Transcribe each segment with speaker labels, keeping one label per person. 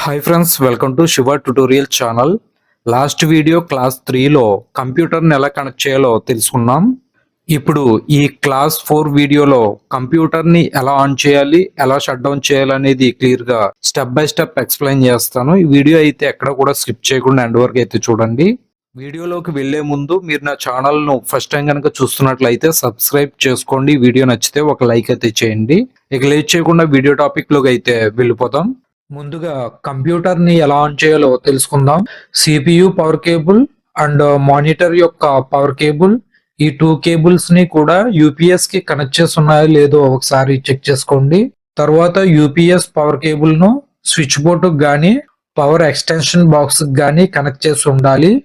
Speaker 1: Hi friends, welcome to Shiva tutorial channel. Last video class 3లో కంప్యూటర్ని ఎలా కనెక్ట్ చేయాలో తెలుసుకున్నాం. ఇప్పుడు ఈ క్లాస్ 4 వీడియోలో కంప్యూటర్ని ఎలా ఆన్ చేయాలి, ఎలా షట్ డౌన్ చేయాలనేది క్లియర్గా స్టెప్ బై స్టెప్ ఎక్స్ప్లెయిన్ చేస్తాను. ఈ వీడియో అయితే ఎక్కడ కూడా స్కిప్ చేయకుండా ఎండ్ వరకు అయితే చూడండి. వీడియోలోకి వెళ్లే ముందు మీరు నా ఛానల్ను ఫస్ట్ టైం కనుక చూస్తున్నట్లయితే సబ్స్క్రైబ్ చేసుకోండి. వీడియో నచ్చితే ఒక లైక్ అయితే చేయండి. ఇక లేట్ చేయకుండా వీడియో టాపిక్లోకి అయితే వెళ్ళిపోతాం. ముందుగా కంప్యూటర్ ని ఎలా ఆన్ చేయాలో తెలుసుకుందాం. CPU power cable and monitor యొక్క పవర్ కేబుల్, ఈ 2 కేబుల్స్ ని కూడా యూపీఎస్ కి కనెక్ట్ చేసి ఉన్నాయో లేదో ఒకసారి చెక్ చేసుకోండి. తర్వాత యూపీఎస్ పవర్ కేబుల్ ను స్విచ్ బోర్డు గానీ పవర్ ఎక్స్టెన్షన్ బాక్స్ గానీ కనెక్ట్ చేసి ఉండాలి.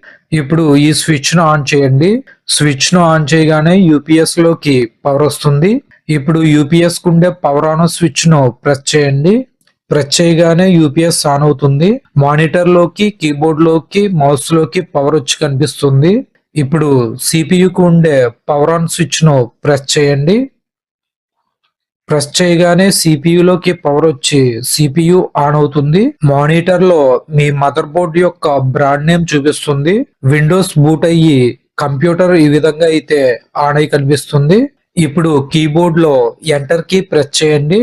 Speaker 1: ఇప్పుడు ఈ స్విచ్ ను ఆన్ చేయండి. స్విచ్ ను ఆన్ చేయగానే యూపీఎస్ లోకి పవర్ వస్తుంది. ఇప్పుడు యూపీఎస్ కు ఉండే పవర్ ఆన్ స్విచ్ ను ప్రెస్ చేయండి. ప్రెస్ చేయగానే యూపీఎస్ ఆన్ అవుతుంది. మానిటర్ లోకి, కీబోర్డ్ లోకి, మౌస్ లోకి పవర్ వచ్చి కనిపిస్తుంది. ఇప్పుడు సిపియుకు ఉండే పవర్ ఆన్ స్విచ్ ను ప్రెస్ చేయండి. ప్రెస్ చేయగానే సిపియులోకి పవర్ వచ్చి సిపియు ఆన్ అవుతుంది. మానిటర్ లో మీ మదర్ బోర్డ్ యొక్క బ్రాండ్ నేమ్ చూపిస్తుంది. విండోస్ బూట్ అయ్యి కంప్యూటర్ ఈ విధంగా అయితే ఆన్ అయి కనిపిస్తుంది. ఇప్పుడు కీబోర్డ్ లో ఎంటర్ కీ ప్రెస్ చేయండి.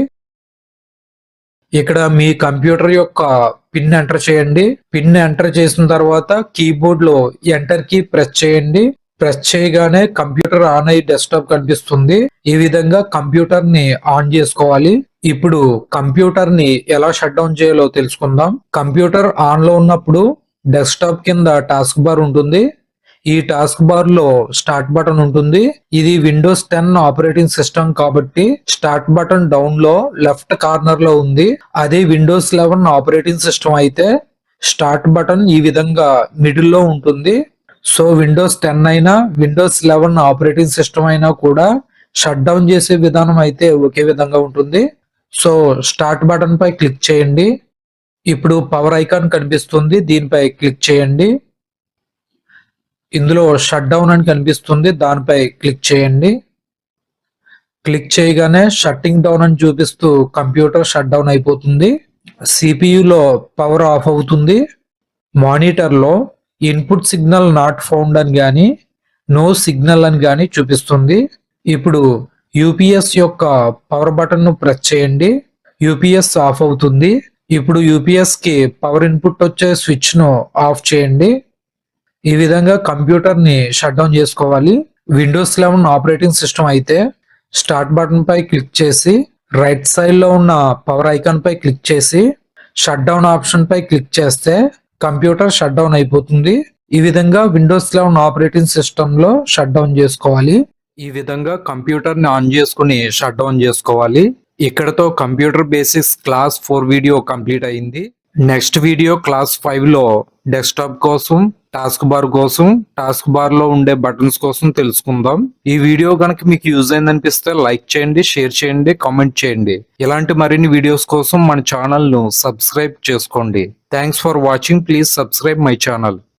Speaker 1: ఇక్కడ మీ కంప్యూటర్ యొక్క పిన్ ఎంటర్ చేయండి. పిన్ ఎంటర్ చేసిన తర్వాత కీబోర్డ్ లో ఎంటర్ కీ ప్రెస్ చేయండి. ప్రెస్ చేయగానే కంప్యూటర్ ఆన్ అయ్యి డెస్క్టాప్ కనిపిస్తుంది. ఈ విధంగా కంప్యూటర్ ని ఆన్ చేసుకోవాలి. ఇప్పుడు కంప్యూటర్ ని ఎలా షట్ డౌన్ చేయాలో తెలుసుకుందాం. కంప్యూటర్ ఆన్ లో ఉన్నప్పుడు డెస్క్టాప్ కింద టాస్క్ బార్ ఉంటుంది. ఈ టాస్క్ బార్ లో స్టార్ట్ బటన్ ఉంటుంది. ఇది విండోస్ 10 ఆపరేటింగ్ సిస్టమ్ కాబట్టి స్టార్ట్ బటన్ డౌన్ లో లెఫ్ట్ కార్నర్ లో ఉంది. అదే విండోస్ 11 ఆపరేటింగ్ సిస్టమ్ అయితే స్టార్ట్ బటన్ ఈ విధంగా మిడిల్ లో ఉంటుంది. సో విండోస్ 10 అయినా విండోస్ 11 ఆపరేటింగ్ సిస్టమ్ అయినా కూడా షట్ డౌన్ చేసే విధానం అయితే ఒకే విధంగా ఉంటుంది. సో స్టార్ట్ బటన్ పై క్లిక్ చేయండి. ఇప్పుడు పవర్ ఐకాన్ కనిపిస్తుంది, దీనిపై క్లిక్ చేయండి. ఇందులో షట్ డౌన్ అని కనిపిస్తుంది, దానిపై క్లిక్ చేయండి. క్లిక్ చేయగానే షట్టింగ్ డౌన్ అని చూపిస్తూ కంప్యూటర్ షట్ డౌన్ అయిపోతుంది. సిపియులో పవర్ ఆఫ్ అవుతుంది. మానిటర్లో ఇన్పుట్ సిగ్నల్ నాట్ ఫౌండ్ అని కానీ నో సిగ్నల్ అని కానీ చూపిస్తుంది. ఇప్పుడు యూపీఎస్ యొక్క పవర్ బటన్ ను ప్రెస్ చేయండి. యూపీఎస్ ఆఫ్ అవుతుంది. ఇప్పుడు యూపీఎస్ కి పవర్ ఇన్పుట్ వచ్చే స్విచ్ ను ఆఫ్ చేయండి. ఈ విధంగా కంప్యూటర్ ని షట్ డౌన్ చేసుకోవాలి. విండోస్ 11 ఆపరేటింగ్ సిస్టమ్ అయితే స్టార్ట్ బటన్ పై క్లిక్ చేసి రైట్ సైడ్ లో ఉన్న పవర్ ఐకాన్ పై క్లిక్ చేసి షట్ డౌన్ ఆప్షన్ పై క్లిక్ చేస్తే కంప్యూటర్ షట్ డౌన్ అయిపోతుంది. ఈ విధంగా విండోస్ 11 ఆపరేటింగ్ సిస్టమ్ లో షట్ డౌన్ చేసుకోవాలి. ఈ విధంగా కంప్యూటర్ ని ఆన్ చేసుకుని షట్ డౌన్ చేసుకోవాలి. ఇక్కడతో computer basics class 4 video complete అయింది. నెక్స్ట్ వీడియో క్లాస్ 5 లో డెస్క్టాప్ కోసం, టాస్క్ బార్ కోసం, టాస్క్ బార్ లో ఉండే బటన్స్ కోసం తెలుసుకుందాం. ఈ వీడియో కనుక మీకు యూజ్ అయిందనిపిస్తే లైక్ చేయండి, షేర్ చేయండి, కామెంట్ చేయండి. ఇలాంటి మరిన్ని వీడియోస్ కోసం మన ఛానల్ ను సబ్స్క్రైబ్ చేసుకోండి. Thanks for watching. Please subscribe my channel.